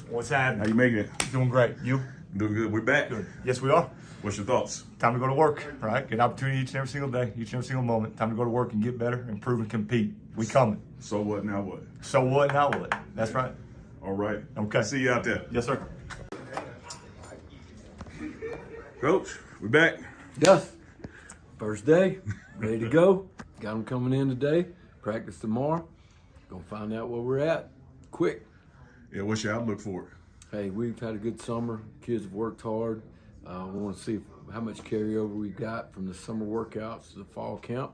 What's happening? How you making it? Doing great. You? Doing good. We're back. Good. Yes, we are. What's your thoughts? Time to go to work, right? Get an opportunity each and every single day, each and every single moment. Time to go to work and get better, improve, and compete. We coming. So what, now what? So what, now what? That's right. All right. Okay. See you out there. Yes, sir. Coach, we back. Yes. First day, ready to go. Got them coming in today. Practice tomorrow. Gonna find out where we're at quick. Yeah, what's your outlook for it? Hey, we've had a good summer. Kids have worked hard. We want to see how much carryover we got from the summer workouts to the fall camp.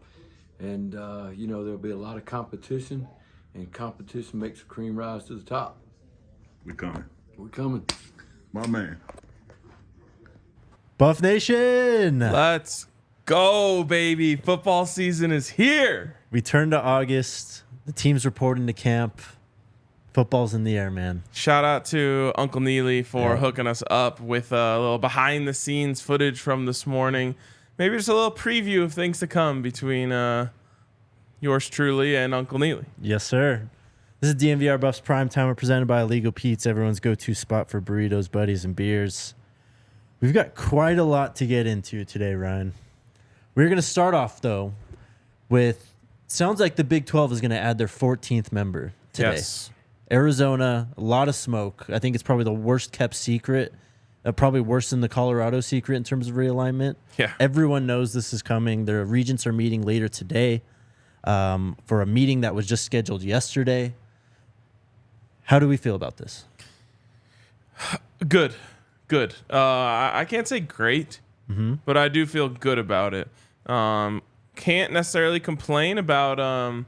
And, there'll be a lot of competition, and competition makes the cream rise to the top. We coming. We're coming. My man. Buff Nation! Let's go, baby. Football season is here. We turn to August. The team's reporting to camp. Football's in the air, man. Shout out to Uncle Neely for hooking us up with a little behind-the-scenes footage from this morning. Maybe just a little preview of things to come between yours truly and Uncle Neely. Yes, sir. This is DNVR Buffs Primetime. We're presented by Illegal Pete's, everyone's go-to spot for burritos, buddies, and beers. We've got quite a lot to get into today, Ryan. We're going to start off, though, with sounds like the Big 12 is going to add their 14th member today. Yes. Arizona, a lot of smoke. I think it's probably the worst kept secret, probably worse than the Colorado secret in terms of realignment. Yeah. Everyone knows this is coming. The regents are meeting later today for a meeting that was just scheduled yesterday. How do we feel about this? Good. I can't say great, but I do feel good about it. Can't necessarily complain about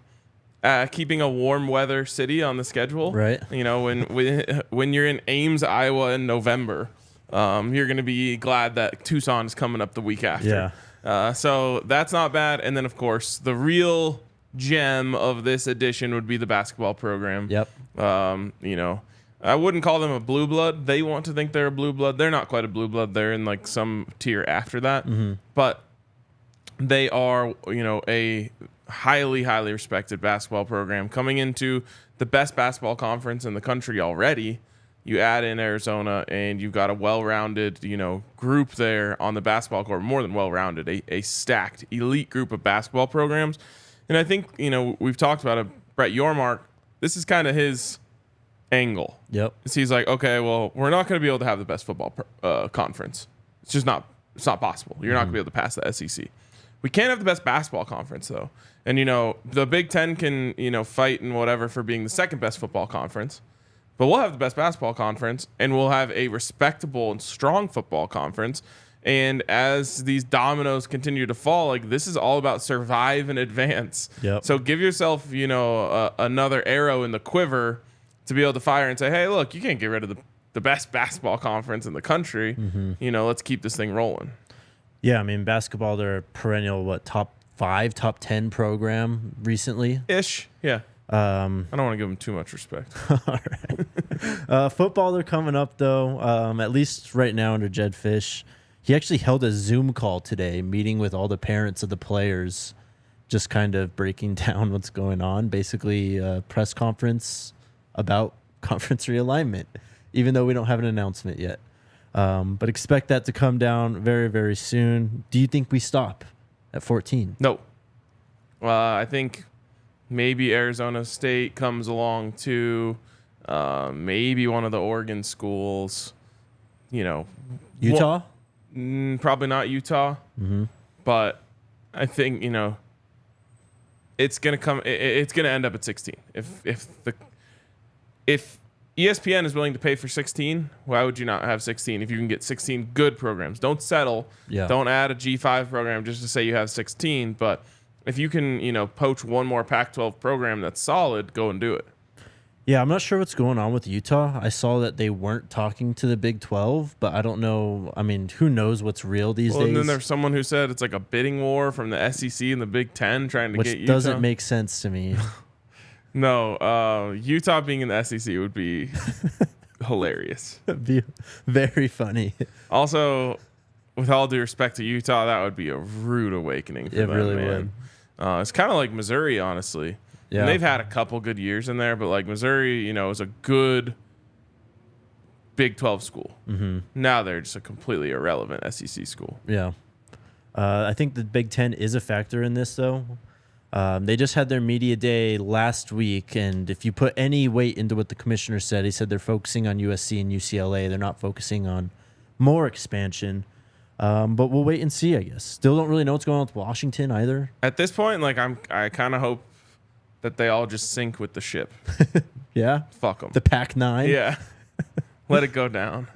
keeping a warm weather city on the schedule. Right. You know, when you're in Ames, Iowa in November, you're going to be glad that Tucson is coming up the week after. Yeah. So that's not bad. And then, of course, the real gem of this edition would be the basketball program. Yep. I wouldn't call them a blue blood. They want to think they're a blue blood. They're not quite a blue blood. They're in like some tier after that. But they are, a highly, highly respected basketball program coming into the best basketball conference in the country already. You add in Arizona and you've got a well-rounded, group there on the basketball court, more than well-rounded, a stacked elite group of basketball programs. And I think, we've talked about it. Brett Yormark, this is kind of his angle. Yep. So he's like, okay, well, we're not going to be able to have the best football conference. It's just not. It's not possible. You're not going to be able to pass the SEC. We can't have the best basketball conference though. And the Big Ten can fight and whatever for being the second best football conference, but we'll have the best basketball conference, and we'll have a respectable and strong football conference. And as these dominoes continue to fall, like this is all about survive and advance. Yep. So give yourself another arrow in the quiver to be able to fire and say, hey, look, you can't get rid of the best basketball conference in the country. Let's keep this thing rolling. Yeah, I mean, basketball, they're a perennial, top 5, top 10 program recently. Ish, yeah. I don't want to give them too much respect. All right. Football, they're coming up, though, at least right now under Jed Fish. He actually held a Zoom call today, meeting with all the parents of the players, just kind of breaking down what's going on. Basically, a press conference about conference realignment, even though we don't have an announcement yet. But expect that to come down very, very soon. Do you think we stop at 14? No. I think maybe Arizona State comes along to maybe one of the Oregon schools. Utah? Probably not Utah. But I think, it's going to come. It's going to end up at 16. If ESPN is willing to pay for 16, why would you not have 16 if you can get 16 good programs? Don't settle. Yeah. Don't add a G5 program just to say you have 16. But if you can, poach one more Pac-12 program that's solid, go and do it. Yeah, I'm not sure what's going on with Utah. I saw that they weren't talking to the Big 12, but I don't know. I mean, who knows what's real these days? And then there's someone who said it's like a bidding war from the SEC and the Big Ten trying to get Utah. Which doesn't make sense to me. No, Utah being in the SEC would be hilarious. It'd be very funny. Also, with all due respect to Utah, that would be a rude awakening for it them, really man. would. It's kind of like Missouri, honestly. Yeah. And they've had a couple good years in there, but like Missouri, is a good Big 12 school. Mm-hmm. Now they're just a completely irrelevant SEC school. Yeah. I think the Big Ten is a factor in this, though. They just had their media day last week, and if you put any weight into what the commissioner said, he said they're focusing on USC and UCLA. They're not focusing on more expansion. But we'll wait and see, I guess. Still don't really know what's going on with Washington either. At this point, like I kind of hope that they all just sink with the ship. Yeah? Fuck them. The Pac-9? Yeah. Let it go down.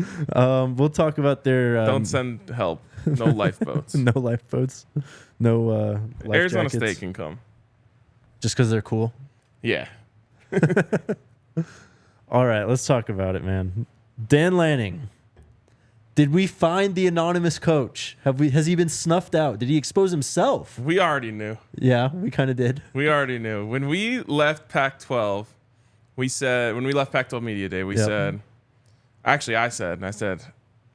We'll talk about their... Don't send help. No lifeboats. No lifeboats. No life Arizona jackets. State can come. Just because they're cool? Yeah. All right, let's talk about it, man. Dan Lanning. Did we find the anonymous coach? Has he been snuffed out? Did he expose himself? We already knew. Yeah, we kind of did. We already knew. When we left Pac-12, when we left Pac-12 Media Day, we said, actually I said,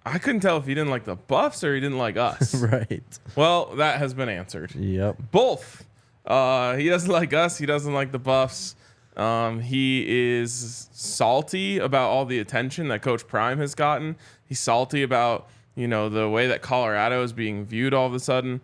I couldn't tell if he didn't like the Buffs or he didn't like us. Right. Well, that has been answered. Yep. Both. He doesn't like us. He doesn't like the Buffs. He is salty about all the attention that Coach Prime has gotten. He's salty about, the way that Colorado is being viewed all of a sudden.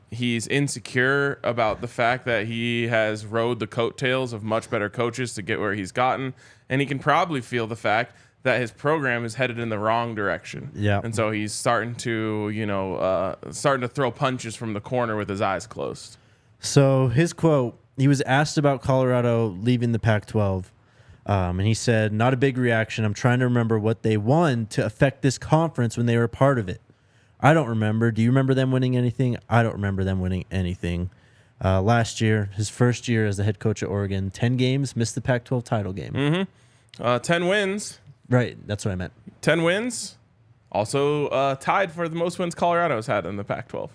He's insecure about the fact that he has rode the coattails of much better coaches to get where he's gotten. And he can probably feel the fact that his program is headed in the wrong direction. Yeah. And so he's starting to, starting to throw punches from the corner with his eyes closed. So his quote, he was asked about Colorado leaving the Pac-12, and he said, not a big reaction. I'm trying to remember what they won to affect this conference when they were a part of it. I don't remember. Do you remember them winning anything? I don't remember them winning anything. Last year, his first year as the head coach at Oregon, 10 games, missed the Pac-12 title game. Mm-hmm. 10 wins. Right, that's what I meant. 10 wins. Also tied for the most wins Colorado's had in the Pac-12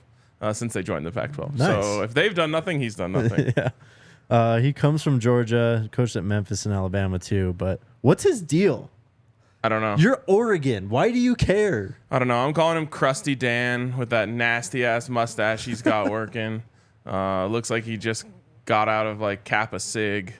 since they joined the Pac-12. Nice. So if they've done nothing, he's done nothing. Yeah. He comes from Georgia, coached at Memphis and Alabama too. But what's his deal? I don't know. You're Oregon. Why do you care? I don't know. I'm calling him Krusty Dan with that nasty-ass mustache he's got working. Looks like he just got out of, like, Kappa Sig,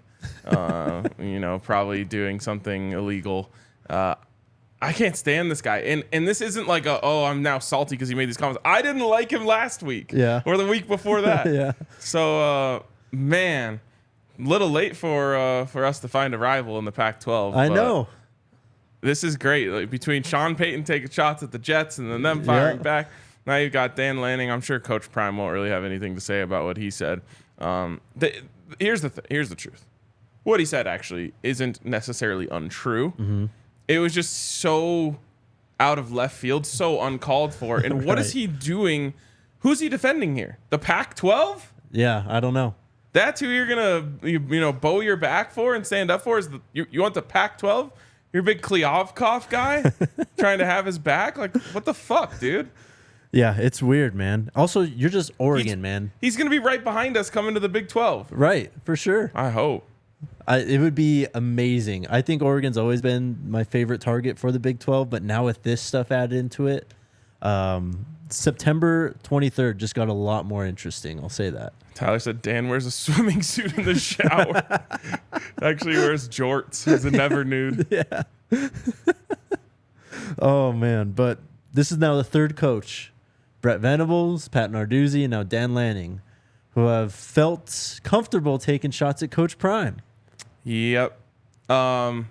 probably doing something illegal. I can't stand this guy. And this isn't like I'm now salty because he made these comments. I didn't like him last week. Yeah. Or the week before that. Yeah. So, man, little late for us to find a rival in the Pac-12. I know. This is great. Like, between Sean Payton taking shots at the Jets and then them firing back, now you've got Dan Lanning. I'm sure Coach Prime won't really have anything to say about what he said. Here's the truth. What he said actually isn't necessarily untrue. Mm-hmm. It was just so out of left field, so uncalled for. And what is he doing? Who's he defending here? The Pac-12? Yeah, I don't know. That's who you're gonna bow your back for and stand up for? You want the Pac-12? You're a big Kliavkoff guy trying to have his back? Like, what the fuck, dude? Yeah, it's weird, man. Also, you're just Oregon, man. He's going to be right behind us coming to the Big 12. Right, for sure. I hope. It would be amazing. I think Oregon's always been my favorite target for the Big 12, but now with this stuff added into it, September 23rd just got a lot more interesting. I'll say that. Tyler said Dan wears a swimming suit in the shower. Actually wears jorts. He's a never nude. Yeah. Oh, man. But this is now the third coach. Brett Venables, Pat Narduzzi, and now Dan Lanning, who have felt comfortable taking shots at Coach Prime. Yep. You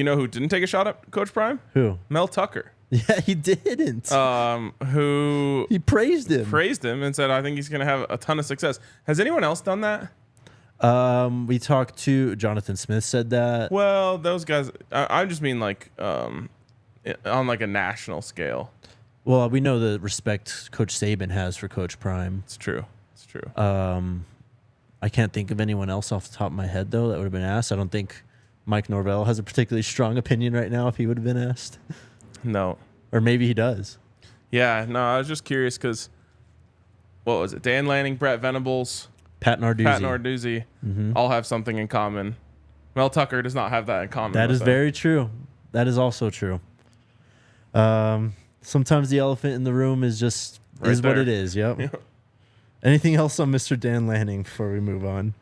know who didn't take a shot at Coach Prime? Who? Mel Tucker. Yeah, he didn't. Who he praised him. And said, I think he's going to have a ton of success. Has anyone else done that? We talked to Jonathan Smith said that. Well, those guys, I just mean like on like a national scale. Well, we know the respect Coach Saban has for Coach Prime. It's true. I can't think of anyone else off the top of my head, though, that would have been asked. I don't think Mike Norvell has a particularly strong opinion right now if he would have been asked. No. Or maybe he does. Yeah, no, I was just curious because, what was it? Dan Lanning, Brett Venables, Pat Narduzzi. All have something in common. Mel Tucker does not have that in common. That is very true. That is also true. Sometimes the elephant in the room is just Right is there. what it is. Yep. Anything else on Mr. Dan Lanning before we move on?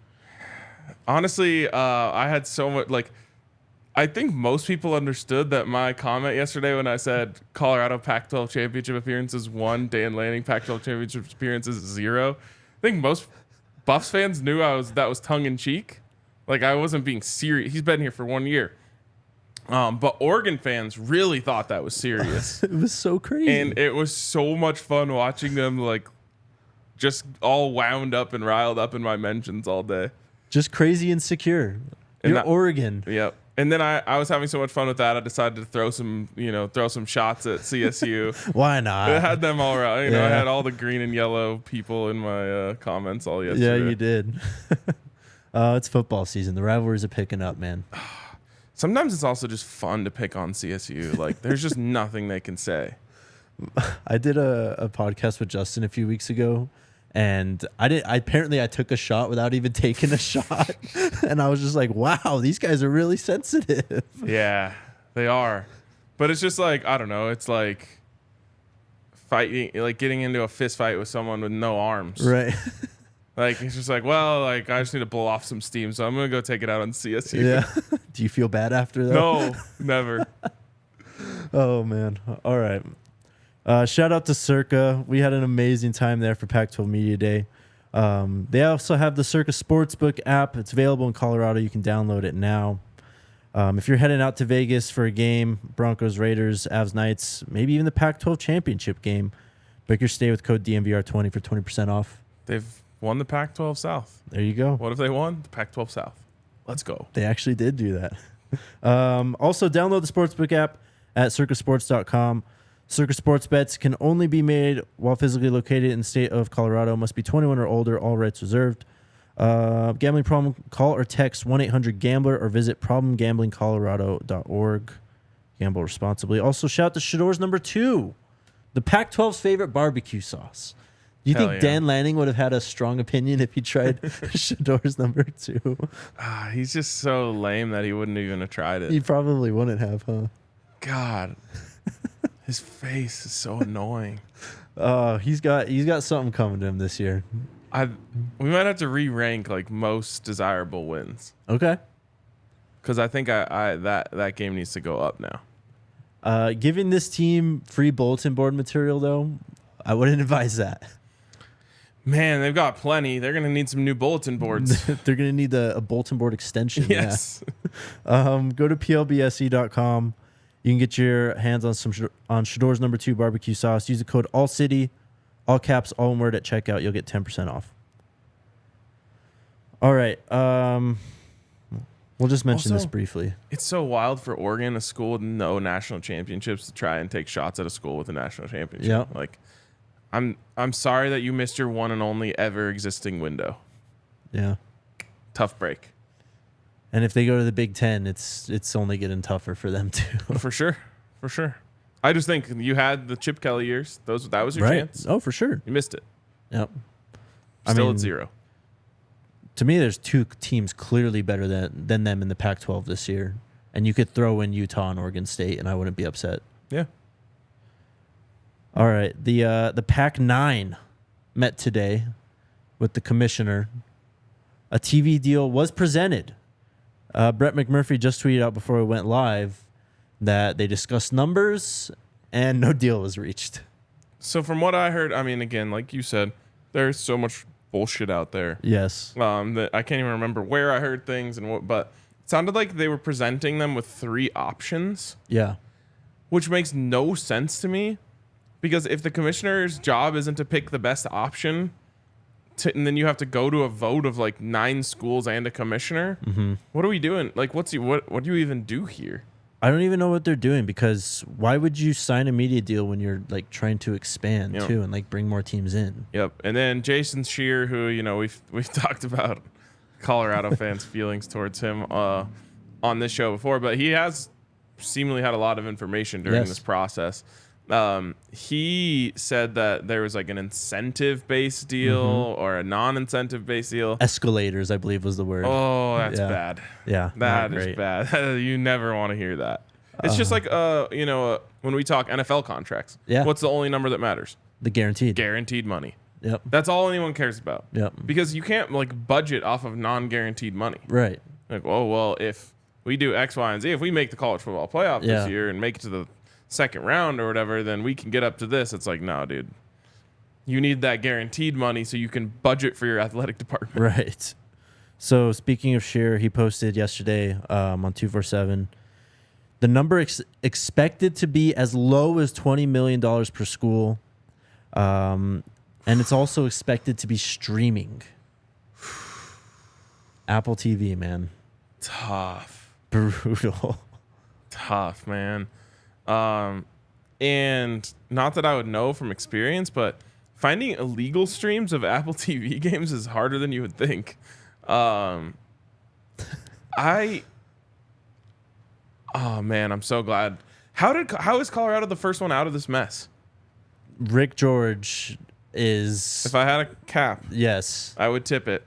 Honestly, I had so much I think most people understood that my comment yesterday when I said Colorado Pac-12 championship appearances 1, Dan Lanning Pac-12 championship appearances 0. I think most Buffs fans knew that was tongue in cheek. Like I wasn't being serious. He's been here for 1 year. But Oregon fans really thought that was serious. It was so crazy. And it was so much fun watching them like just all wound up and riled up in my mentions all day. Just crazy insecure. You're Oregon. Yep. And then I was having so much fun with that. I decided to throw some shots at CSU. Why not? I had them all around. I Yeah. had all the green and yellow people in my comments all yesterday. Yeah, you did. It's football season. The rivalries are picking up, man. Sometimes it's also just fun to pick on CSU. Like, there's just nothing they can say. I did a podcast with Justin a few weeks ago, and apparently I took a shot without even taking a shot. And I was just like, wow, these guys are really sensitive. Yeah, they are. But it's just like, I don't know. It's like fighting, like getting into a fist fight with someone with no arms. Right. Like, it's just like, well, like, I just need to blow off some steam, so I'm going to go take it out on CSU. Yeah. Do you feel bad after that? No, never. Oh, man. All right. Shout out to Circa. We had an amazing time there for Pac-12 Media Day. They also have the Circa Sportsbook app. It's available in Colorado. You can download it now. If you're heading out to Vegas for a game, Broncos, Raiders, Avs, Knights, maybe even the Pac-12 championship game, book your stay with code DNVR20 for 20% off. They've won the Pac-12 South. There you go. What if they won? The Pac-12 South. Let's go. They actually did do that. Also, download the Sportsbook app at circasports.com. Circa Sports bets can only be made while physically located in the state of Colorado. Must be 21 or older. All rights reserved. Gambling problem? Call or text 1-800-GAMBLER or visit problemgamblingcolorado.org. Gamble responsibly. Also, shout out to Shador's number 2, the Pac-12's favorite barbecue sauce. Do you Hell think yeah. Dan Lanning would have had a strong opinion if he tried Shador's number 2? He's just so lame that he wouldn't even have tried it. He probably wouldn't have, huh? God. His face is so annoying. He's got something coming to him this year. We might have to re-rank like most desirable wins. Okay. Because I think that game needs to go up now. Giving this team free bulletin board material, though, I wouldn't advise that. Man, they've got plenty. They're going to need some new bulletin boards. They're going to need a bulletin board extension. Yes. Yeah. Go to plbse.com. You can get your hands on on Shador's number 2 barbecue sauce. Use the code ALLCITY, all caps, all one word at checkout. You'll get 10% off. All right. We'll just mention this briefly. It's so wild for Oregon, a school with no national championships, to try and take shots at a school with a national championship. Yeah. Like, I'm sorry that you missed your one and only ever existing window. Yeah. Tough break. And if they go to the Big Ten, it's only getting tougher for them too. For sure. I just think you had the Chip Kelly years. That was your Right. chance. Oh, for sure. You missed it. Yep. Still at 0. To me, there's 2 teams clearly better than them in the Pac-12 this year. And you could throw in Utah and Oregon State, and I wouldn't be upset. Yeah. All right. The Pac-9 met today with the commissioner. A TV deal was presented. Brett McMurphy just tweeted out before we went live that they discussed numbers and no deal was reached. So from what I heard, I mean, again, like you said, there's so much bullshit out there. Yes. That I can't even remember where I heard things and what, but it sounded like they were presenting them with 3 options, Yeah. which makes no sense to me, because if the commissioner's job isn't to pick the best option, and then you have to go to a vote of like 9 schools and a commissioner, what are we doing? Like, what do you even do here? I don't even know what they're doing, because why would you sign a media deal when you're like trying to expand too and like bring more teams in? Yep. And then Jason Scheer, who, you know, we've talked about Colorado fans' feelings towards him on this show before, but he has seemingly had a lot of information during this process. He said that there was like an incentive-based deal or a non-incentive-based deal. Escalators, I believe, was the word. Oh, that's bad. Yeah, That not is great. bad. You never want to hear that. It's just like, when we talk NFL contracts, Yeah. what's the only number that matters? The guaranteed. Guaranteed money. Yep. That's all anyone cares about. Yep. Because you can't like budget off of non-guaranteed money. Right. Like, oh, well, if we do X, Y, and Z. If we make the college football playoff this year and make it to the second round or whatever, then we can get up to this. It's like, no, dude. You need that guaranteed money so you can budget for your athletic department. Right. So speaking of Scheer, he posted yesterday on 247, the number expected to be as low as $20 million per school. And it's also expected to be streaming. Apple TV, man. Tough. Brutal. Tough, man. And not that I would know from experience, but finding illegal streams of Apple TV games is harder than you would think. Oh man, I'm so glad. How is Colorado the first one out of this mess? Rick George is... If I had a cap, Yes. I would tip it.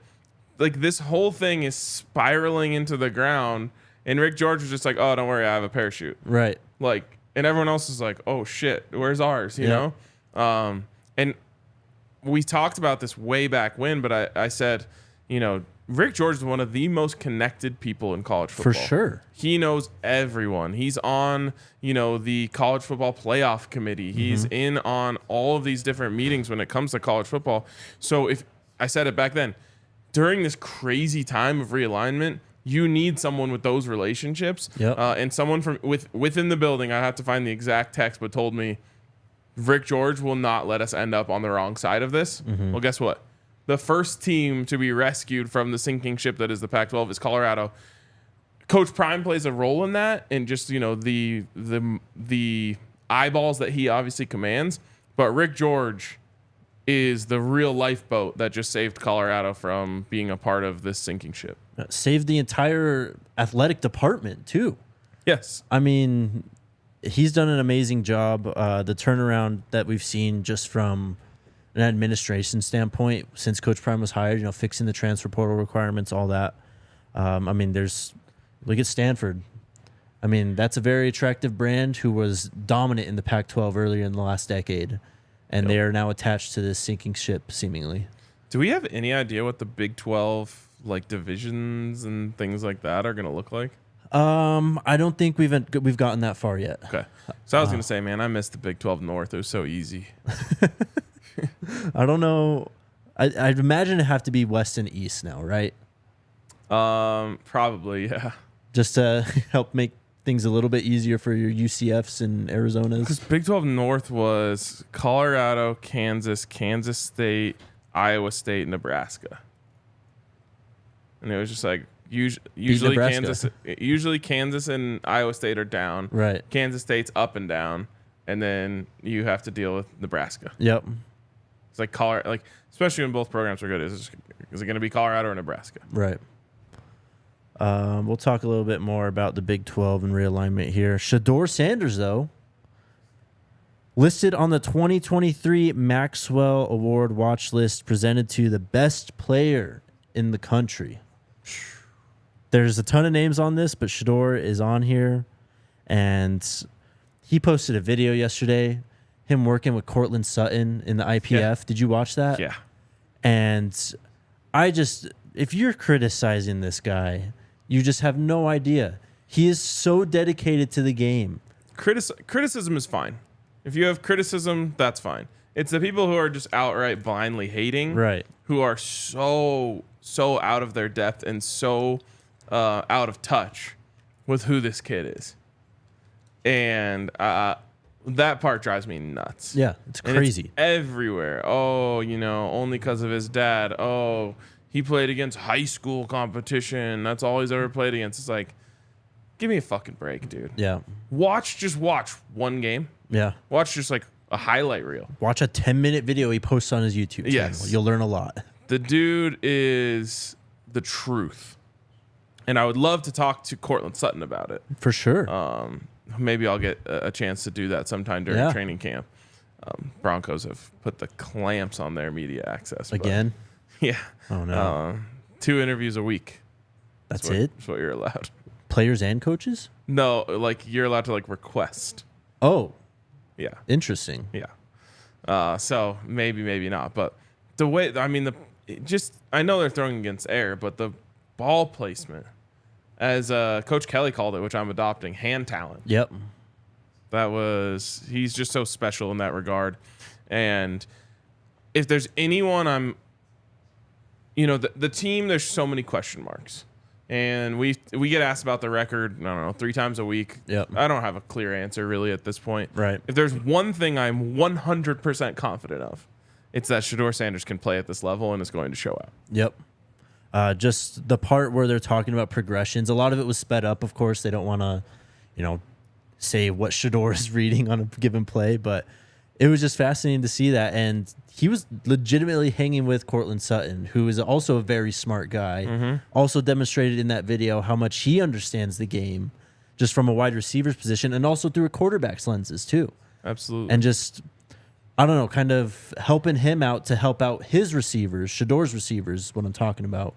Like, this whole thing is spiraling into the ground, and Rick George was just like, oh, don't worry, I have a parachute. Right. Like, and everyone else is like, oh shit, where's ours? You know? And we talked about this way back when, but I said, you know, Rick George is one of the most connected people in college football. For sure. He knows everyone. He's on, you know, the college football playoff committee. He's in on all of these different meetings when it comes to college football. So if I said it back then, during this crazy time of realignment, you need someone with those relationships. Yep. And someone from within the building, I have to find the exact text, but told me Rick George will not let us end up on the wrong side of this. Well, guess what? The first team to be rescued from the sinking ship that is the Pac-12 is Colorado. Coach Prime plays a role in that, and just, you know, the eyeballs that he obviously commands. But Rick George is the real lifeboat that just saved Colorado from being a part of this sinking ship. Saved the entire athletic department, too. Yes. I mean, he's done an amazing job. The turnaround that we've seen just from an administration standpoint since Coach Prime was hired, you know, fixing the transfer portal requirements, all that. I mean, look at Stanford. I mean, that's a very attractive brand who was dominant in the Pac-12 earlier in the last decade, and they are now attached to this sinking ship, seemingly. Do we have any idea what the Big 12 like divisions and things like that are going to look like? I don't think we've gotten that far yet. Okay. So I was going to say, man, I missed the Big 12 North. It was so easy. I don't know. I'd imagine it have to be West and East now, right? Probably, yeah. Just to help make things a little bit easier for your UCFs and Arizonas. Because Big 12 North was Colorado, Kansas, Kansas State, Iowa State, Nebraska. And it was just like usually Kansas and Iowa State are down. Right. Kansas State's up and down, and then you have to deal with Nebraska. Yep. It's like Colorado, like especially when both programs are good. Is it going to be Colorado or Nebraska? Right. We'll talk a little bit more about the Big 12 and realignment here. Shedeur Sanders, though, listed on the 2023 Maxwell Award watch list, presented to the best player in the country. There's a ton of names on this, but Shedeur is on here, and he posted a video yesterday, him working with Cortland Sutton in the IPF. Yeah. Did you watch that? Yeah. And if you're criticizing this guy, you just have no idea. He is so dedicated to the game. Criticism is fine. If you have criticism, that's fine. It's the people who are just outright blindly hating, Right. who are so out of their depth and so out of touch with who this kid is. And that part drives me nuts. Yeah, it's And crazy. it's everywhere. Oh, you know, only because of his dad. Oh, he played against high school competition. That's all he's ever played against. It's like, give me a fucking break, dude. Yeah. Just watch one game. Yeah. Watch just like a highlight reel. Watch a 10-minute video he posts on his YouTube channel. Yes. You'll learn a lot. The dude is the truth. And I would love to talk to Cortland Sutton about it. For sure. Maybe I'll get a chance to do that sometime during Yeah. training camp. Broncos have put the clamps on their media access. but- Again? yeah. Oh, no. 2 interviews a week. That's it? That's what you're allowed. Players and coaches? No, like you're allowed to like request. Oh, Yeah. interesting. Yeah. So maybe not. But the way, I mean, I know they're throwing against air, but the ball placement as Coach Kelly called it, which I'm adopting, hand talent. Yep. He's just so special in that regard. And if there's anyone the team, there's so many question marks. And we get asked about the record, I don't know, 3 times a week. Yep. I don't have a clear answer really at this point. Right. If there's one thing I'm 100% confident of, it's that Shedeur Sanders can play at this level and is going to show out. Yep. Just the part where they're talking about progressions, a lot of it was sped up. Of course, they don't want to, say what Shedeur is reading on a given play, but it was just fascinating to see that. And he was legitimately hanging with Courtland Sutton, who is also a very smart guy. Mm-hmm. Also demonstrated in that video how much he understands the game just from a wide receiver's position and also through a quarterback's lenses too. Absolutely. And just, I don't know, kind of helping him out to help out his receivers, Shedeur's receivers is what I'm talking about.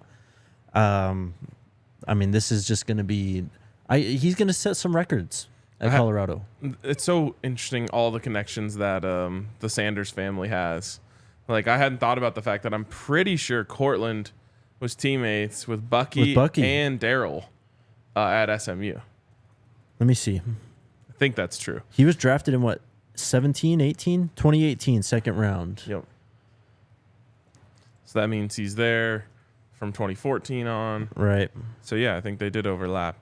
This is just going to be, he's going to set some records at Colorado. It's so interesting, all the connections that the Sanders family has. Like, I hadn't thought about the fact that I'm pretty sure Courtland was teammates with Bucky. And Darryl at SMU. Let me see. I think that's true. He was drafted in 2018, second round. Yep. So that means he's there from 2014 on. Right. So, yeah, I think they did overlap.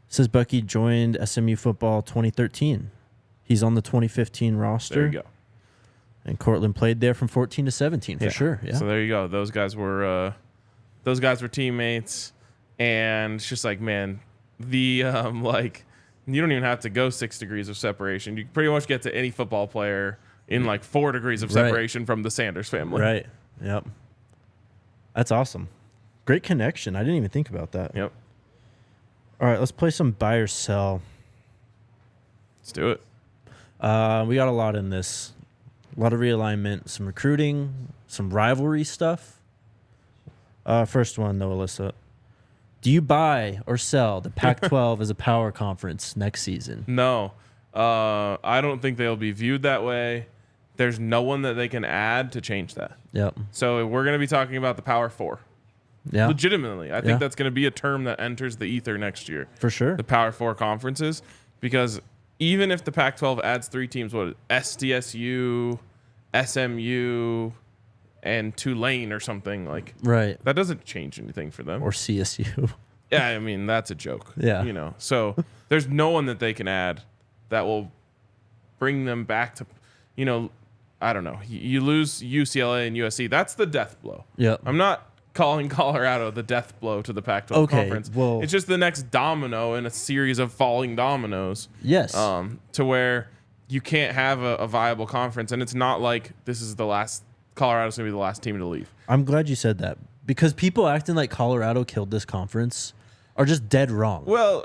Says Bucky joined SMU football 2013. He's on the 2015 roster. There you go. And Courtland played there from 14 to 17 for sure. Yeah. So there you go. Those guys were teammates, and it's just like, man, the you don't even have to go 6 degrees of separation. You can pretty much get to any football player in 4 degrees of separation from the Sanders family. Right. Yep. That's awesome. Great connection. I didn't even think about that. Yep. All right, let's play some buy or sell. Let's do it. We got a lot in this. A lot of realignment, some recruiting, some rivalry stuff. First one, though, Alyssa. Do you buy or sell the Pac-12 as a power conference next season? No. I don't think they'll be viewed that way. There's no one that they can add to change that. Yep. So we're going to be talking about the Power 4. Yeah. Legitimately. I think that's going to be a term that enters the ether next year. For sure. The Power 4 conferences. Because even if the Pac-12 adds 3 teams, SDSU, SMU, and Tulane or something, right, that doesn't change anything for them. Or CSU. Yeah, that's a joke. Yeah. So there's no one that they can add that will bring them back to, I don't know. You lose UCLA and USC. That's the death blow. Yep. I'm not calling Colorado the death blow to the Pac-12 conference. Well, it's just the next domino in a series of falling dominoes. Yes. To where you can't have a viable conference, and it's not like this is the last. Colorado's gonna be the last team to leave. I'm glad you said that because people acting like Colorado killed this conference are just dead wrong. Well,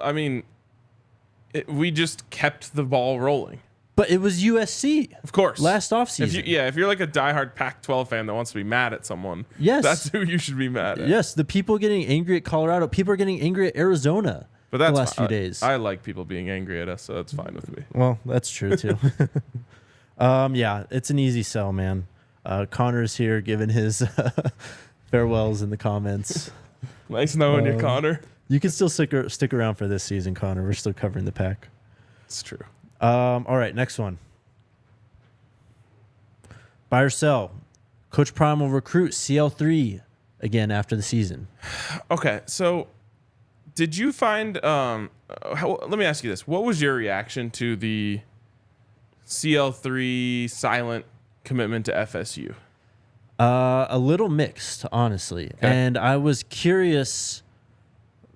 we just kept the ball rolling. But it was USC. Of course. Last offseason. If you're like a diehard Pac-12 fan that wants to be mad at someone, yes, that's who you should be mad at. Yes, the people getting angry at Colorado, people are getting angry at Arizona but that's the last few days. I like people being angry at us, so that's fine with me. Well, that's true too. Yeah, it's an easy sell, man. Connor's here giving his farewells in the comments. Nice knowing you, Connor. You can still stick around for this season, Connor. We're still covering the Pac. It's true. All right, next one. Buy or sell. Coach Prime will recruit CL3 again after the season. Okay, so did you find? Let me ask you this: what was your reaction to the CL3 silent commitment to FSU? A little mixed, honestly, Okay. and I was curious.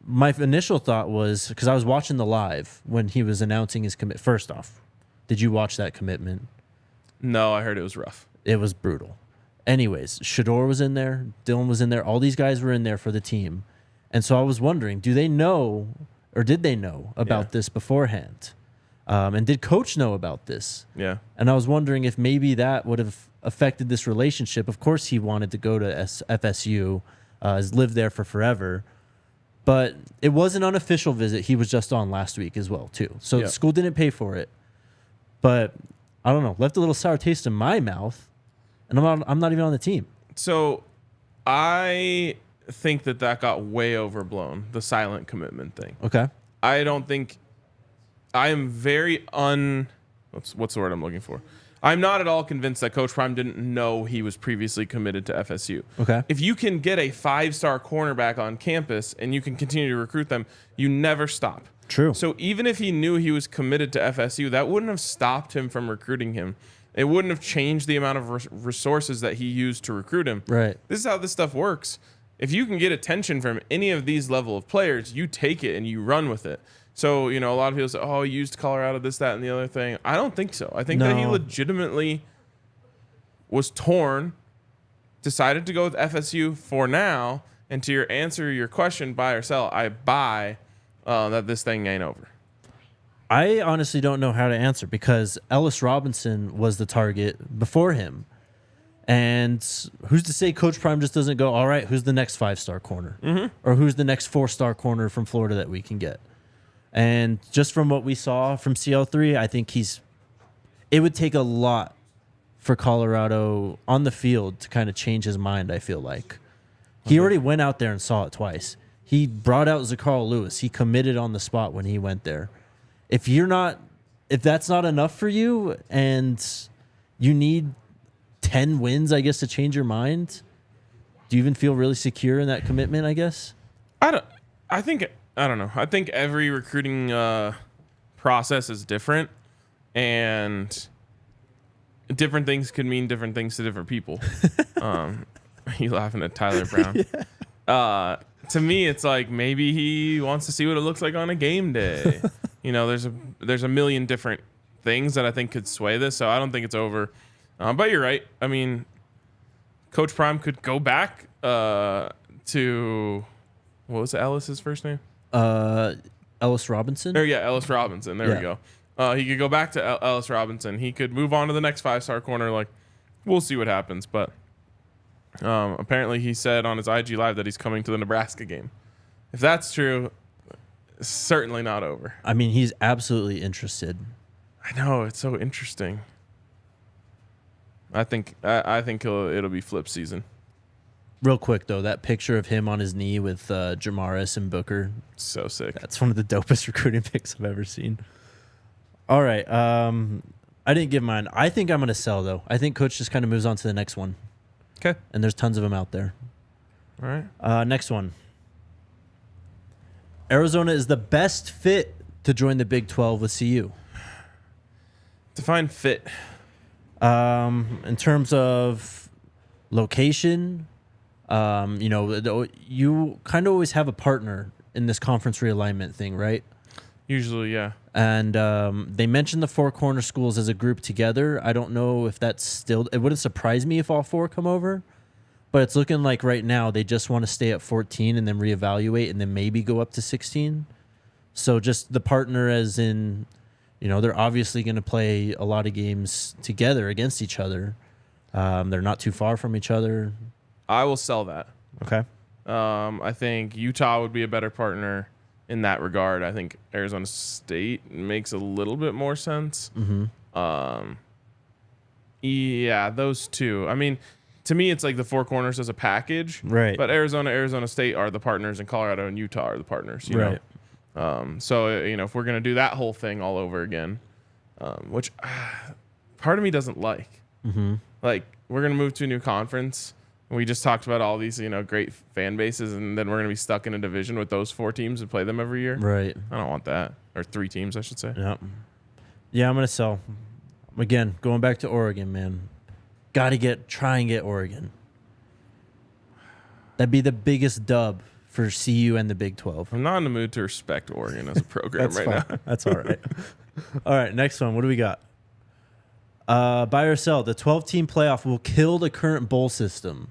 My initial thought was because I was watching the live when he was announcing his commit. First off, did you watch that commitment? No, I heard it was rough. It was brutal. Anyways, Shedeur was in there. Dylan was in there. All these guys were in there for the team. And so I was wondering, do they know or did they know about this beforehand? And did Coach know about this? Yeah. And I was wondering if maybe that would have affected this relationship. Of course, he wanted to go to FSU, has lived there for forever. But it was an unofficial visit. He was just on last week as well, too. So the school didn't pay for it. But I don't know, left a little sour taste in my mouth. And I'm not even on the team. So I think that got way overblown, the silent commitment thing. Okay. I don't think I am very what's the word I'm looking for? I'm not at all convinced that Coach Prime didn't know he was previously committed to FSU. Okay. If you can get a 5-star cornerback on campus and you can continue to recruit them, you never stop. True. So even if he knew he was committed to FSU, that wouldn't have stopped him from recruiting him. It wouldn't have changed the amount of resources that he used to recruit him. Right. This is how this stuff works. If you can get attention from any of these level of players, you take it and you run with it. So, a lot of people say, oh, he used Colorado, this, that, and the other thing. I don't think so. I think that he legitimately was torn, decided to go with FSU for now, and to your question, buy or sell, I buy that this thing ain't over. I honestly don't know how to answer because Ellis Robinson was the target before him. And who's to say Coach Prime just doesn't go, all right, who's the next 5-star corner? Mm-hmm. Or who's the next 4-star corner from Florida that we can get? And just from what we saw from CL3, I think it would take a lot for Colorado on the field to kind of change his mind, I feel like. He already went out there and saw it twice. He brought out Zacarl Lewis. He committed on the spot when he went there. If that's not enough for you and you need 10 wins, I guess, to change your mind, do you even feel really secure in that commitment, I guess? I don't know. I think every recruiting process is different, and different things could mean different things to different people. You laughing at Tyler Brown? Yeah. To me, it's like maybe he wants to see what it looks like on a game day. There's a million different things that I think could sway this, so I don't think it's over. But you're right. I mean, Coach Prime could go back to what was Ellis's first name? Ellis Robinson? Ellis Robinson. There we go. He could go back to Ellis Robinson. He could move on to the next 5-star corner. Like, we'll see what happens. But apparently he said on his IG Live that he's coming to the Nebraska game. If that's true, it's certainly not over. I mean, he's absolutely interested. I know. It's so interesting. I think it'll be flip season. Real quick, though, that picture of him on his knee with Jamaris and Booker. So sick. That's one of the dopest recruiting picks I've ever seen. All right. I didn't give mine. I think I'm going to sell, though. I think Coach just kind of moves on to the next one. Okay. And there's tons of them out there. All right. Next one. Arizona is the best fit to join the Big 12 with CU. Define fit. In terms of location, you kind of always have a partner in this conference realignment thing, right? Usually, yeah. And they mentioned the 4 corner schools as a group together. I don't know if that's still... It wouldn't surprise me if all 4 come over. But it's looking like right now they just want to stay at 14 and then reevaluate and then maybe go up to 16. So just the partner as in... they're obviously going to play a lot of games together against each other. They're not too far from each other. I will sell that. Okay. I think Utah would be a better partner in that regard. I think Arizona State makes a little bit more sense. Mm-hmm. Yeah, those two. I mean, to me, it's like the 4 corners as a package. Right. But Arizona State are the partners, and Colorado and Utah are the partners. You right. know? So, if we're going to do that whole thing all over again, which part of me doesn't like. Mm-hmm. Like, we're going to move to a new conference. We just talked about all these, great fan bases, and then we're going to be stuck in a division with those 4 teams and play them every year. Right. I don't want that. Or 3 teams, I should say. Yeah, I'm going to sell. Again, going back to Oregon, man. Got to try and get Oregon. That'd be the biggest dub for CU and the Big 12. I'm not in the mood to respect Oregon as a program right now. That's all right. All right, next one. What do we got? Buy or sell. The 12-team playoff will kill the current bowl system.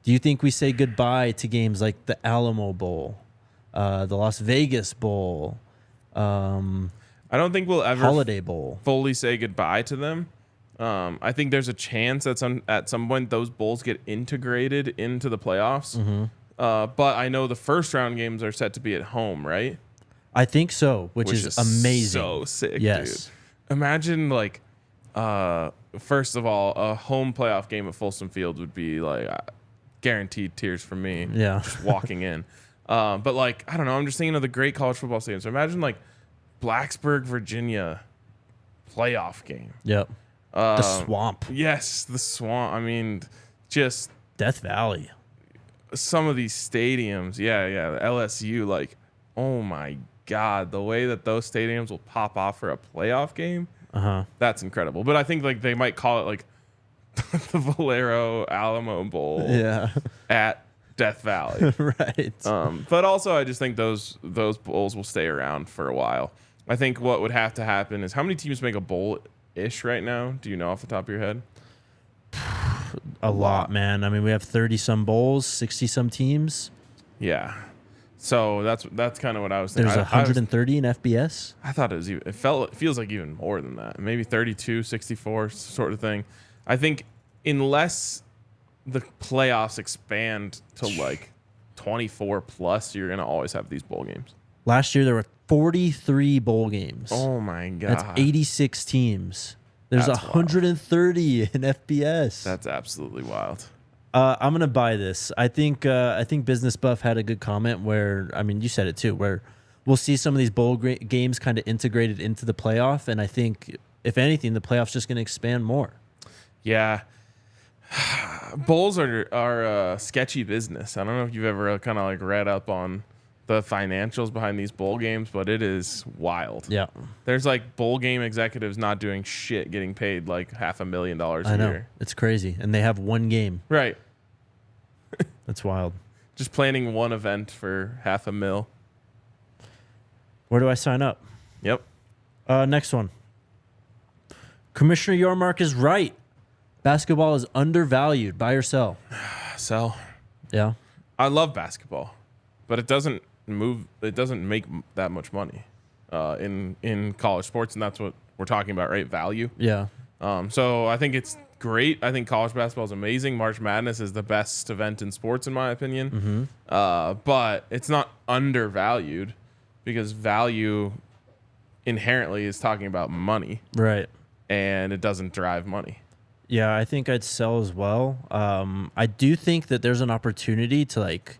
Do you think we say goodbye to games like the Alamo Bowl, the Las Vegas Bowl, I don't think we'll ever Holiday Bowl fully say goodbye to them. I think there's a chance that at some point those bowls get integrated into the playoffs. Mm-hmm. But I know the first round games are set to be at home, right? I think so, which is amazing. So sick, yes. Dude. Imagine first of all, a home playoff game at Folsom Field would be guaranteed tears from me. Yeah. Just walking in. But like, I don't know. I'm just thinking of the great college football stadiums. So imagine like Blacksburg, Virginia playoff game. Yep. The Swamp. Yes, the Swamp. I mean, just Death Valley. some of these stadiums. Yeah, the LSU. Like, oh my God, the way that those stadiums will pop off for a playoff game. That's incredible. But I think like they might call it like the Valero Alamo Bowl. Yeah. At Death Valley. Right. But also, I just think those bowls will stay around for a while. I think what would have to happen is how many teams make a bowl-ish right now? Do you know off the top of your head? A lot, man. I mean, we have 30-some bowls, 60-some teams. Yeah. So that's kind of what I was thinking. There's 130 in FBS. I thought it was even, it feels like even more than that. Maybe 32, 64 sort of thing. I think unless the playoffs expand to like 24 plus, you're going to always have these bowl games. Last year, there were 43 bowl games. Oh, my God. That's 86 teams. There's That's 130 in FBS. That's absolutely wild. I'm gonna buy this. I think Business Buff had a good comment where, I mean, you said it too, where we'll see some of these bowl games kind of integrated into the playoff, and I think if anything, the playoff's just gonna expand more. Yeah. Bowls are sketchy business. I don't know if you've ever kind of like read up on the financials behind these bowl games, but it is wild. Yeah. There's like bowl game executives not doing shit, getting paid like $500,000 a year. It's crazy, and they have one game. Right. That's wild. Just planning one event for $500,000. Where do I sign up? Yep. Next one. Commissioner Yormark is right. Basketball is undervalued. Buy or sell? Sell. Yeah. I love basketball, but it doesn't make that much money in college sports, and that's what we're talking about, right? Value. Yeah. So I think it's great. I think college basketball is amazing. March Madness is the best event in sports, in my opinion. But it's not undervalued because value inherently is talking about money. Right. And it doesn't drive money. Yeah, I think I'd sell as well. I do think that there's an opportunity to like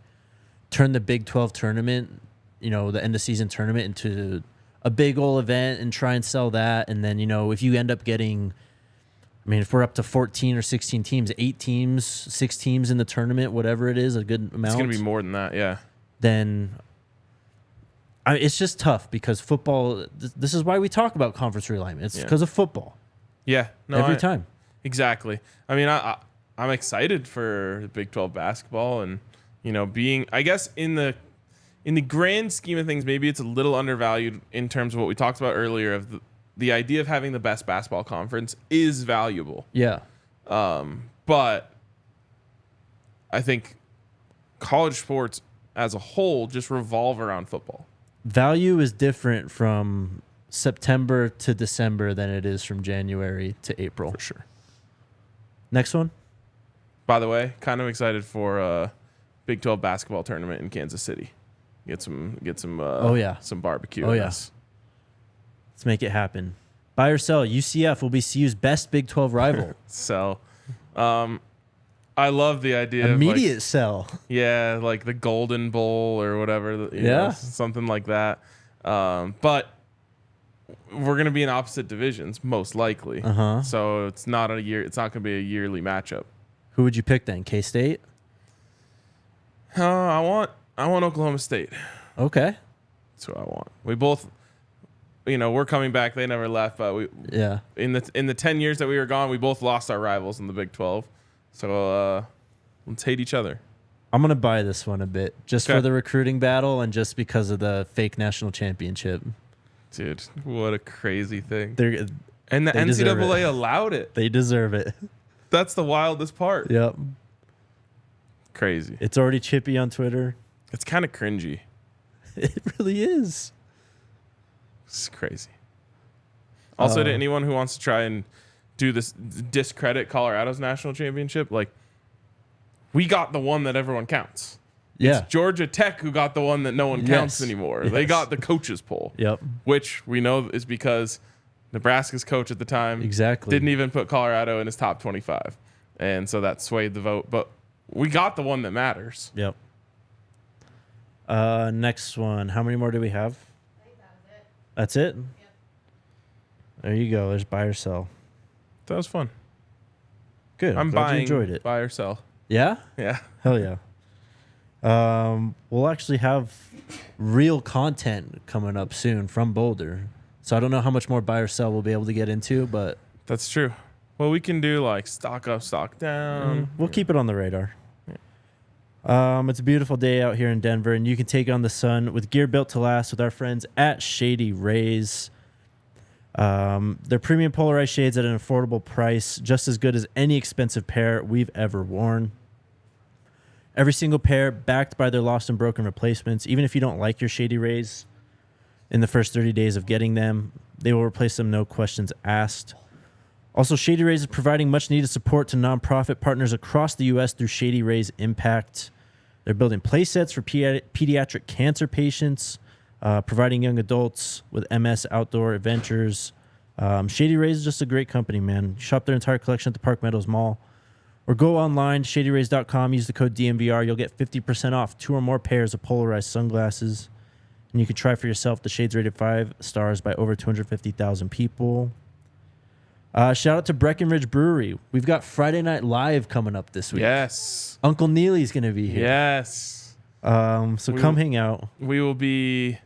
turn the Big 12 tournament, the end of season tournament, into a big old event and try and sell that. And then, if you end up getting, if we're up to 14 or 16 teams, 8 teams, 6 teams in the tournament, whatever it is, a good amount. It's going to be more than that, yeah. Then it's just tough because football, this is why we talk about conference realignment. It's because of football. Yeah. No, every time. Exactly. I'm excited for Big 12 basketball and, being, I guess, in the grand scheme of things, maybe it's a little undervalued in terms of what we talked about earlier of the idea of having the best basketball conference is valuable. Yeah. But I think college sports as a whole just revolve around football. Value is different from September to December than it is from January to April. For sure. Next one. By the way, kind of excited for Big 12 basketball tournament in Kansas City. Get some some barbecue. Oh yeah. Let's make it happen. Buy or sell? UCF will be CU's best Big 12 rival. Sell. I love the idea Immediate of like, sell. Yeah, like the Golden Bowl or whatever. Something like that. But we're going to be in opposite divisions most likely. So it's not going to be a yearly matchup. Who would you pick then? K-State? I want Oklahoma State. Okay. That's what I want. We both, we're coming back. They never left, but in the 10 years that we were gone, we both lost our rivals in the Big 12. So let's hate each other. I'm going to buy this one a bit just for the recruiting battle and just because of the fake national championship. Dude, what a crazy thing. And the NCAA allowed it. They deserve it. That's the wildest part. Yep. Crazy. It's already chippy on Twitter. It's kind of cringy. It really is. It's crazy. Also, to anyone who wants to try and do this, discredit Colorado's national championship, like, we got the one that everyone counts. Yeah. It's Georgia Tech who got the one that no one counts anymore. Yes. They got the coaches poll. Yep. Which we know is because Nebraska's coach at the time didn't even put Colorado in his top 25. And so that swayed the vote. But we got the one that matters. Yep. Next one. How many more do we have? I think that was it. That's it? Yep. There you go. There's buy or sell. That was fun. Good. I'm glad buying. you enjoyed it. Buy or sell. Yeah? Yeah. Hell yeah. We'll actually have real content coming up soon from Boulder. So I don't know how much more buy or sell we'll be able to get into, but That's true. Well, we can do like stock up, stock down. we'll keep it on the radar. It's a beautiful day out here in Denver, and you can take on the sun with gear built to last with our friends at Shady Rays. They're premium polarized shades at an affordable price, just as good as any expensive pair we've ever worn. Every single pair backed by their lost and broken replacements. Even if you don't like your Shady Rays in the first 30 days of getting them, they will replace them, no questions asked. Also, Shady Rays is providing much needed support to nonprofit partners across the U.S. through Shady Rays Impact. They're building play sets for pediatric cancer patients, providing young adults with MS outdoor adventures. Shady Rays is just a great company, man. Shop their entire collection at the Park Meadows Mall. Or go online, shadyrays.com, use the code DNVR. You'll get 50% off 2 or more pairs of polarized sunglasses. And you can try for yourself. The shades rated 5 stars by over 250,000 people. Shout out to Breckenridge Brewery. We've got Friday Night Live coming up this week. Yes. Uncle Neely's going to be here. Yes. So come hang out. We will be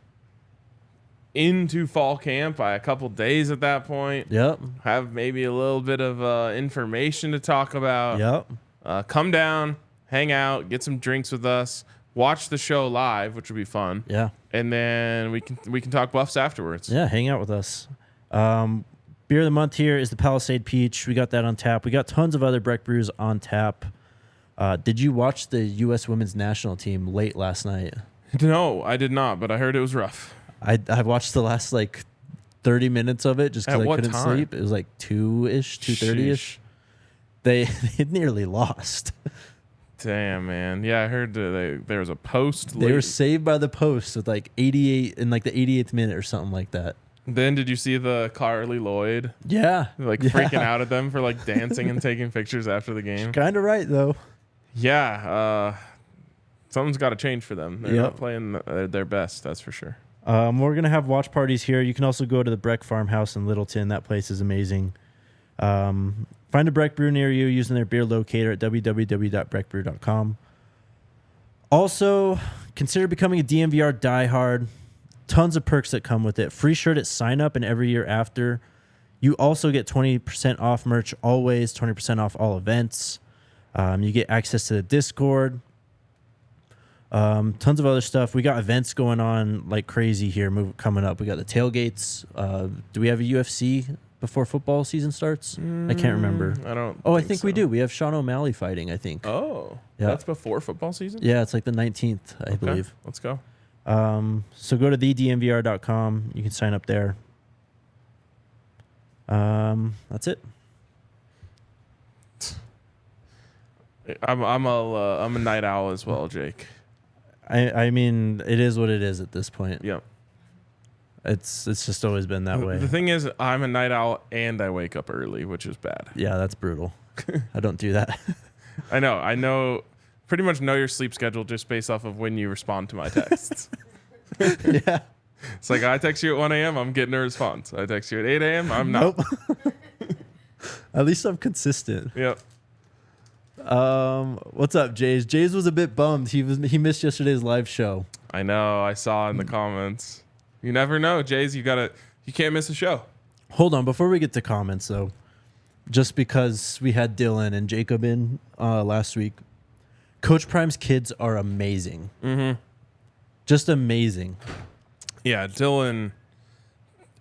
into fall camp by a couple days at that point. Yep. Have maybe a little bit of information to talk about. Yep. Come down, hang out, get some drinks with us, watch the show live, which will be fun. Yeah. And then we can talk Buffs afterwards. Yeah, hang out with us. Beer of the month here is the Palisade Peach. We got that on tap. We got tons of other Breck brews on tap. Did you watch the U.S. Women's National Team late last night? No, I did not, but I heard it was rough. I watched the last 30 minutes of it just because At I what couldn't time? sleep. It was 2-ish, 2:30ish. They nearly lost. Damn, man. Yeah, I heard there was a post. They were late. saved by the post with 88 in the 88th minute or something like that. Then did you see the Carly Lloyd Yeah. freaking out at them for dancing and taking pictures after the game? Kind of right though. Yeah, something's got to change for them. They're Yep. not playing their best, that's for sure. We're going to have watch parties here. You can also go to the Breck Farmhouse in Littleton. That place is amazing. Find a Breck brew near you using their beer locator at www.breckbrew.com. Also, consider becoming a DNVR diehard. Tons of perks that come with it. Free shirt at sign up and every year after. You also get 20% off merch always, 20% off all events. You get access to the Discord. Tons of other stuff. We got events going on like crazy here coming up. We got the tailgates. Do we have a UFC before football season starts? I can't remember. I don't. Oh, I think we do. We have Sean O'Malley fighting, I think. Oh, Yeah. that's before football season? Yeah, it's the 19th, I believe. Let's go. So go to thednvr.com. You can sign up there. That's it. I'm a night owl as well, Jake. I mean, it is what it is at this point. Yep. It's just always been that way. The thing is, I'm a night owl and I wake up early, which is bad. Yeah, that's brutal. I don't do that. I know. Pretty much know your sleep schedule just based off of when you respond to my texts. Yeah. It's I text you at 1 a.m., I'm getting a response. I text you at 8 a.m., I'm not. Nope. At least I'm consistent. Yep. What's up, Jays? Jays was a bit bummed. He missed yesterday's live show. I know. I saw in the comments. You never know, Jays. You can't miss a show. Hold on, before we get to comments though, just because we had Dylan and Jacob in last week, Coach Prime's kids are amazing. Mm-hmm. Just amazing. Yeah, Dylan.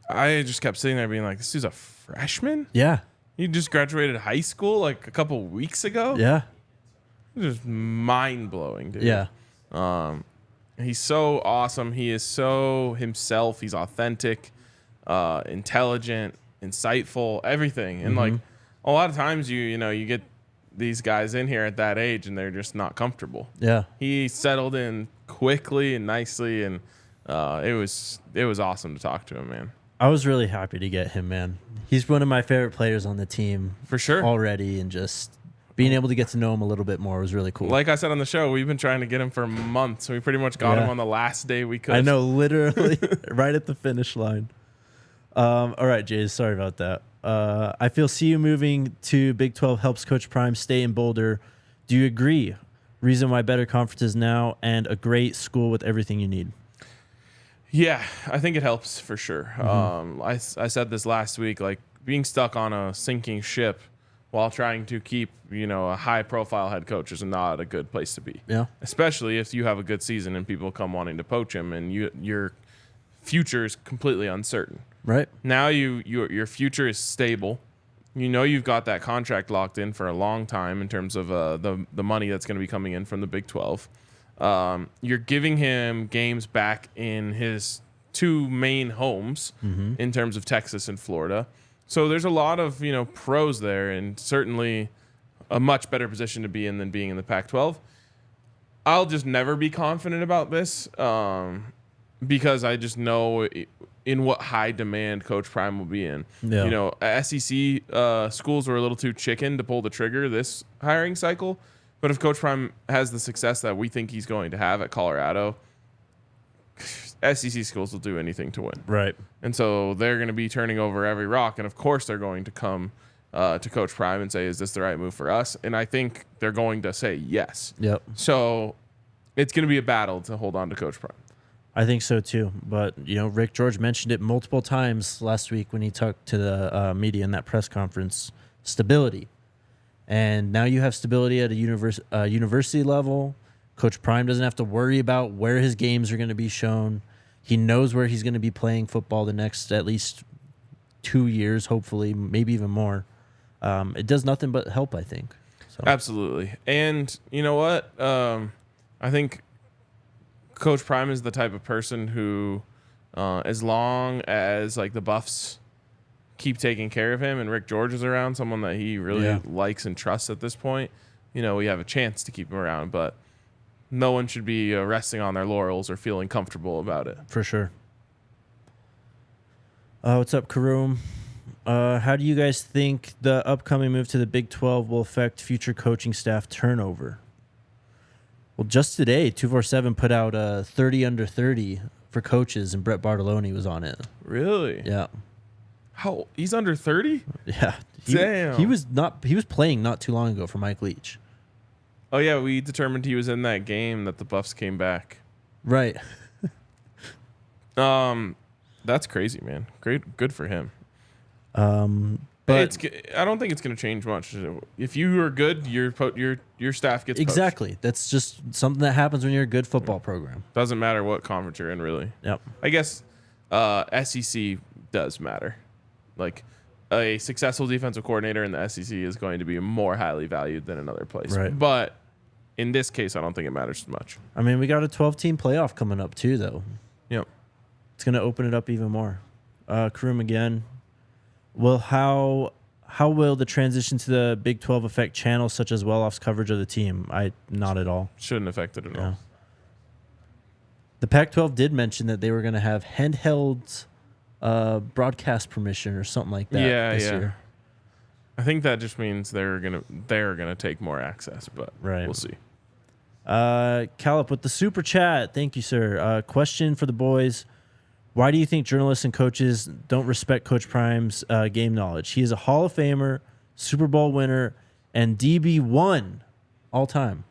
I just kept sitting there being like, "This dude's a freshman. Yeah. You just graduated high school a couple weeks ago. Yeah. Just mind blowing, dude. Yeah. He's so awesome. He is so himself. He's authentic, intelligent, insightful, everything. And a lot of times you get these guys in here at that age and they're just not comfortable. Yeah. He settled in quickly and nicely, and it was awesome to talk to him, man. I was really happy to get him, man. He's one of my favorite players on the team For sure. already, and just being able to get to know him a little bit more was really cool. Like I said on the show, we've been trying to get him for months. We pretty much got Yeah. him on the last day we could. I know, literally right at the finish line. All right, Jays, sorry about that. I feel CU moving to Big 12 helps Coach Prime stay in Boulder. Do you agree? Reason why better conferences now and a great school with everything you need. Yeah, I think it helps for sure. I said this last week, like being stuck on a sinking ship while trying to keep, a high-profile head coach is not a good place to be. Yeah. Especially if you have a good season and people come wanting to poach him and your future is completely uncertain. Right. Now your future is stable. You've got that contract locked in for a long time in terms of the money that's going to be coming in from the Big 12. You're giving him games back in his two main homes in terms of Texas and Florida. So there's a lot of, pros there, and certainly a much better position to be in than being in the Pac-12. I'll just never be confident about this because I just know in what high demand Coach Prime will be in. Yeah. SEC schools were a little too chicken to pull the trigger this hiring cycle. But if Coach Prime has the success that we think he's going to have at Colorado, SEC schools will do anything to win. Right. And so they're going to be turning over every rock. And, of course, they're going to come to Coach Prime and say, is this the right move for us? And I think they're going to say yes. Yep. So it's going to be a battle to hold on to Coach Prime. I think so, too. But, Rick George mentioned it multiple times last week when he talked to the media in that press conference, stability. And now you have stability at a university level. Coach Prime doesn't have to worry about where his games are going to be shown. He knows where he's going to be playing football the next at least 2 years, hopefully, maybe even more. It does nothing but help, I think. So. Absolutely. And you know what? I think Coach Prime is the type of person who, as long as like the Buffs keep taking care of him and Rick George is around, someone that he really likes and trusts at this point, we have a chance to keep him around. But no one should be resting on their laurels or feeling comfortable about it. For sure. What's up, Karoom? How do you guys think the upcoming move to the Big 12 will affect future coaching staff turnover? Well, just today, 247 put out a 30 under 30 for coaches, and Brett Bartoloni was on it. Really? Yeah. How? He's under 30? Yeah. Damn. He was playing not too long ago for Mike Leach. Oh, yeah, we determined he was in that game that the Buffs came back. Right. That's crazy, man. Great, good for him. But I don't think it's going to change much. If you are good, your staff gets poached. exactly. That's just something that happens when you're a good football program. Doesn't matter what conference you're in, really. Yep. I guess SEC does matter. Like a successful defensive coordinator in the SEC is going to be more highly valued than another place. Right. But in this case, I don't think it matters much. I mean, we got a 12-team playoff coming up too, though. Yep. It's going to open it up even more. Karoom again. Well, how will the transition to the Big 12 affect channels such as well-off's coverage of the team? Not at all. Shouldn't affect it at all. The Pac-12 did mention that they were going to have handheld broadcast permission or something like that this year. I think that just means they're gonna take more access, but we'll see. Calip with the super chat. Thank you, sir. Question for the boys. Why do you think journalists and coaches don't respect Coach Prime's game knowledge? He is a Hall of Famer, Super Bowl winner, and DB1 all time.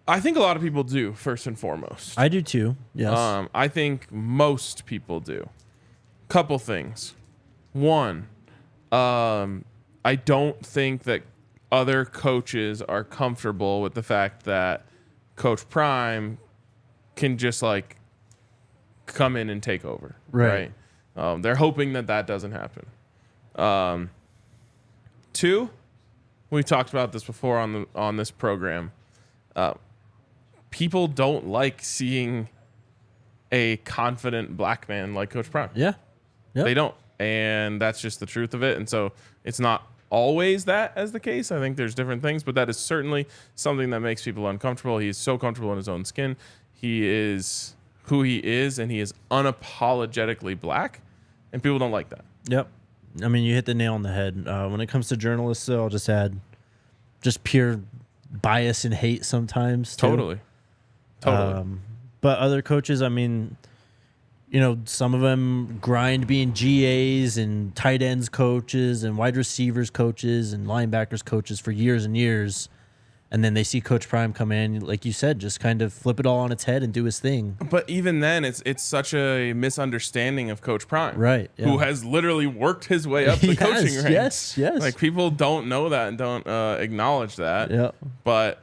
I think a lot of people do, first and foremost. I do too, yes. I think most people do. Couple things. One, I don't think that other coaches are comfortable with the fact that Coach Prime can just like come in and take over. Right. They're hoping that doesn't happen. Two, we talked about this before on this program. People don't like seeing a confident black man like Coach Prime. Yeah. Yep. They don't. And that's just the truth of it. And so it's not always that as the case. I think there's different things, but that is certainly something that makes people uncomfortable. He is so comfortable in his own skin. He is who he is, and he is unapologetically black, and people don't like that. Yep. I mean, you hit the nail on the head. When it comes to journalists, though, I'll just add just pure bias and hate sometimes. Too. Totally. But other coaches, I mean, you know, some of them grind being GAs and tight ends coaches and wide receivers coaches and linebackers coaches for years and years. And then they see Coach Prime come in, like you said, just kind of flip it all on its head and do his thing. But even then, it's such a misunderstanding of Coach Prime, Right? Yeah. Who has literally worked his way up the He coaching has, ranks. yes. Like people don't know that and don't acknowledge that. Yeah. But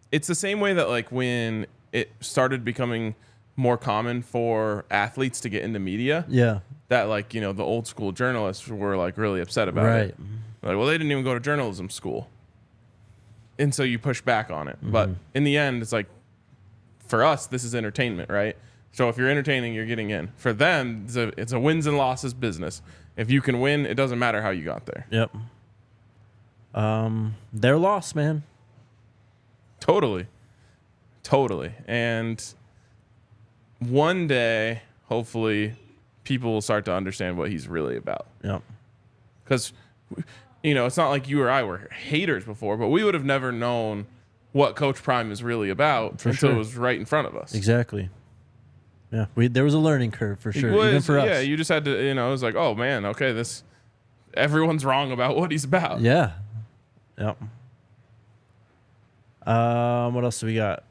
it's the same way that like when it started becoming more common for athletes to get into media, Yeah. that like, you know, the old school journalists were like really upset about Right. it. Like, well, they didn't even go to journalism school. And so you push back on it. But in the end, it's like, for us, this is entertainment, right? So if you're entertaining, you're getting in. For them, it's a wins and losses business. If you can win, it doesn't matter how you got there. Yep. Their loss, man. Totally. And one day, hopefully, people will start to understand what he's really about. Yep. Because, you know, it's not like you or I were haters before, but we would have never known what Coach Prime is really about until it was right in front of us. Exactly. Yeah. There was a learning curve for sure. Even for us. Yeah, you just had to, you know, it was like, oh man, okay, everyone's wrong about what he's about. Yeah. Yep. What else do we got?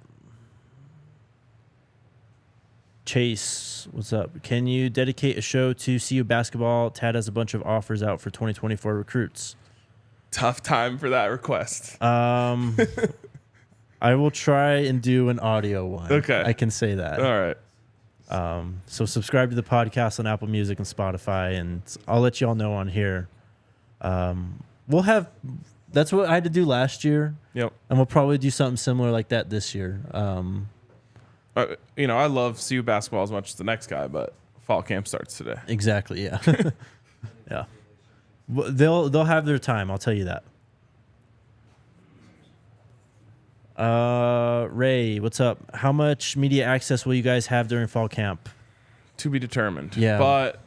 Chase, what's up? Can you dedicate a show to CU basketball? Tad has a bunch of offers out for 2024 recruits. Tough time for that request. I will try and do an audio one. Okay. I can say that. All right. So subscribe to the podcast on Apple Music and Spotify, and I'll let you all know on here. We'll have, that's what I had to do last year. Yep. And we'll probably do something similar like that this year. You know, I love CU basketball as much as the next guy, but fall camp starts today. Exactly. Yeah. Yeah. They'll have their time. I'll tell you that. Ray, what's up? How much media access will you guys have during fall camp? To be determined. Yeah. But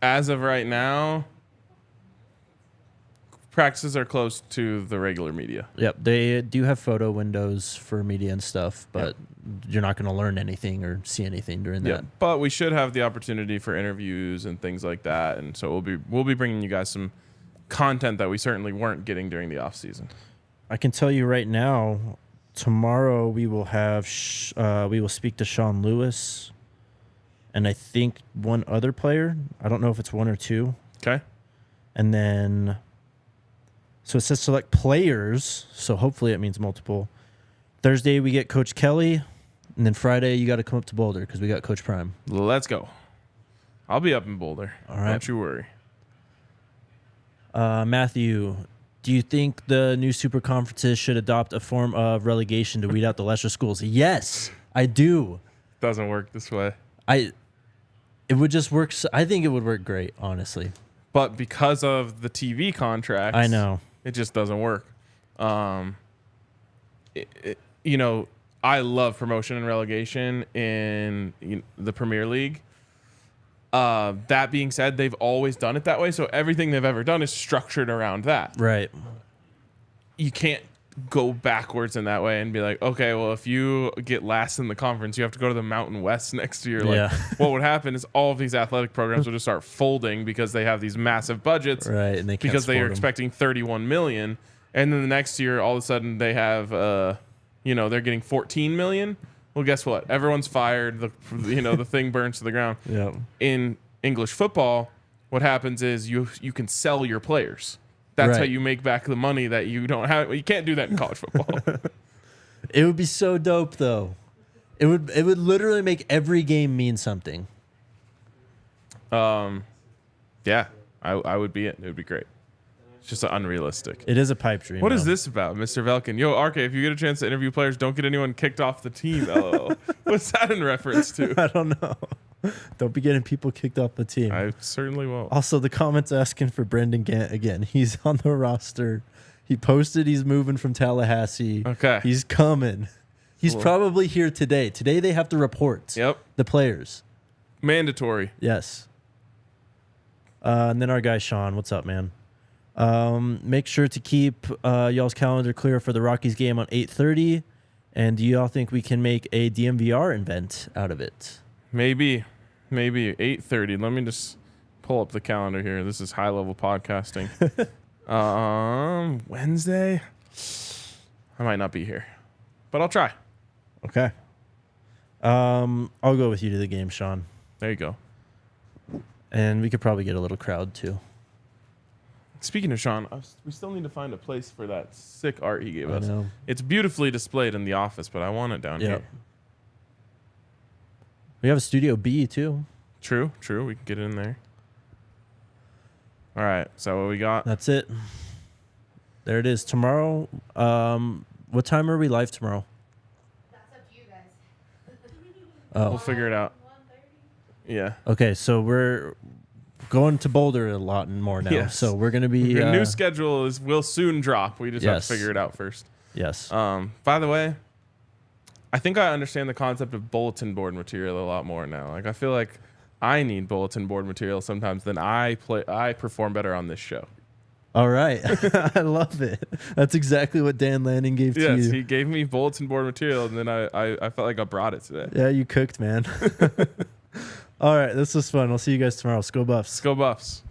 as of right now, practices are close to the regular media. Yep. They do have photo windows for media and stuff, but you're not going to learn anything or see anything during that. But we should have the opportunity for interviews and things like that, and so we'll be bringing you guys some content that we certainly weren't getting during the off season. I can tell you right now, tomorrow we will have we will speak to Sean Lewis, and I think one other player. I don't know if it's one or two. Okay. And then, so it says select players, so hopefully it means multiple. Thursday we get Coach Kelly, and then Friday you got to come up to Boulder because we got Coach Prime. Let's go. I'll be up in Boulder. All right. Don't you worry. Matthew, do you think the new super conferences should adopt a form of relegation to weed out the lesser schools? Yes, I do. Doesn't work this way. It would just work. I think it would work great, honestly. But because of the TV contracts, I know it just doesn't work. You know, I love promotion and relegation in the Premier League. That being said, they've always done it that way. So everything they've ever done is structured around that. right. You can't go backwards in that way and be like, okay, well, if you get last in the conference, you have to go to the Mountain West next year. Like, what would happen is all of these athletic programs would just start folding because they have these massive budgets, Right, and they can't because they are support 'em. expecting 31 million, and then the next year, all of a sudden, they have, they're getting 14 million. Well, guess what? Everyone's fired. The thing burns to the ground. Yeah. In English football, what happens is you can sell your players. That's Right. how you make back the money that you don't have. You can't do that in college football. It would be so dope, though. It would literally make every game mean something. Yeah, I would be it. It would be great. It's just unrealistic. It is a pipe dream. What is though. this about, Mr. Velkin? Yo, RK, if you get a chance to interview players, don't get anyone kicked off the team. LOL. What's that in reference to? I don't know. Don't be getting people kicked off the team. I certainly won't. Also, the comments asking for Brendan Gant again. He's on the roster. He posted he's moving from Tallahassee. Okay. He's coming. He's Cool. probably here today. Today they have to report. Yep. The players. Mandatory. Yes. And then our guy Sean, what's up, man? Make sure to keep y'all's calendar clear for the Rockies game on 8:30. And do y'all think we can make a DNVR event out of it? Maybe 8:30. Let me just pull up the calendar here. This is high level podcasting. Wednesday. I might not be here, but I'll try. Okay. I'll go with you to the game, Sean. There you go. And we could probably get a little crowd too. Speaking of Sean, we still need to find a place for that sick art he gave I us. know. It's beautifully displayed in the office, but I want it down here. We have a Studio B too. True. We can get it in there. All right. So what we got? That's it. There it is. Tomorrow. What time are we live tomorrow? That's up to you guys. Oh. We'll figure it out. 1:30? Yeah. Okay, so we're going to Boulder a lot more now. Yes. So we're gonna be Your new schedule will soon drop. We just have Yes. to figure it out first. Yes. By the way, I think I understand the concept of bulletin board material a lot more now. Like I feel like I need bulletin board material sometimes than I perform better on this show. All right. I love it. That's exactly what Dan Lanning gave to Yes, you. he gave me bulletin board material, and then I felt like I brought it today. Yeah, you cooked, man. All right, this was fun. I'll see you guys tomorrow. Go Buffs. Let's go Buffs.